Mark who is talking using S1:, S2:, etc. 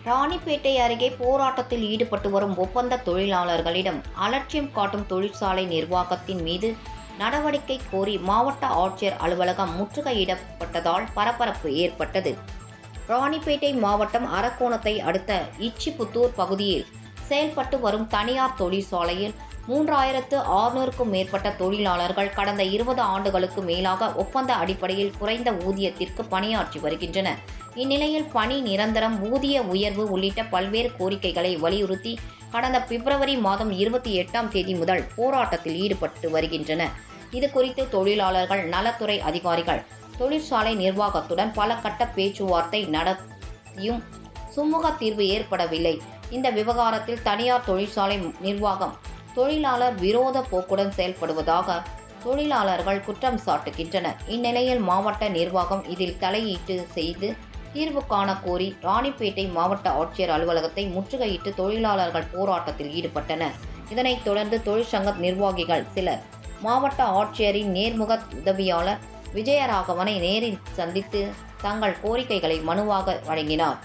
S1: ராணிப்பேட்டை அருகே போராட்டத்தில் ஈடுபட்டு வரும் ஒப்பந்த தொழிலாளர்களிடம் அலட்சியம் காட்டும் தொழிற்சாலை நிர்வாகத்தின் மீது நடவடிக்கை கோரி மாவட்ட ஆட்சியர் அலுவலகம் முற்றுகையிடப்பட்டதால் பரபரப்பு ஏற்பட்டது. ராணிப்பேட்டை மாவட்டம் அரக்கோணத்தை அடுத்த இச்சிபுத்தூர் பகுதியில் செயல்பட்டு வரும் தனியார் தொழிற்சாலையில் 3600க்கும் மேற்பட்ட தொழிலாளர்கள் கடந்த 20 ஆண்டுகளுக்கு மேலாக ஒப்பந்த அடிப்படையில் குறைந்த ஊதியத்திற்கு பணியாற்றி வருகின்றனர். இந்நிலையில் பணி நிரந்தரம், ஊதிய உயர்வு உள்ளிட்ட பல்வேறு கோரிக்கைகளை வலியுறுத்தி கடந்த பிப்ரவரி மாதம் 28ஆம் தேதி முதல் போராட்டத்தில் ஈடுபட்டு வருகின்றனர். இதுகுறித்து தொழிலாளர்கள் நலத்துறை அதிகாரிகள் தொழிற்சாலை நிர்வாகத்துடன் பல கட்ட பேச்சுவார்த்தை நடத்தியும் சுமூக தீர்வு ஏற்படவில்லை. இந்த விவகாரத்தில் தனியார் தொழிற்சாலை நிர்வாகம் தொழிலாளர் விரோத போக்குடன் செயல்படுவதாக தொழிலாளர்கள் குற்றம் சாட்டுகின்றனர். இந்நிலையில் மாவட்ட நிர்வாகம் இதில் தலையீட்டு செய்து தீர்வு காண கோரி ராணிப்பேட்டை மாவட்ட ஆட்சியர் அலுவலகத்தை முற்றுகையிட்டு தொழிலாளர்கள் போராட்டத்தில் ஈடுபட்டனர். இதனைத் தொடர்ந்து தொழிற்சங்க நிர்வாகிகள் சிலர் மாவட்ட ஆட்சியரின் நேர்முக உதவியாளர் விஜயராகவனை நேரில் சந்தித்து தங்கள் கோரிக்கைகளை மனுவாக வழங்கினார்.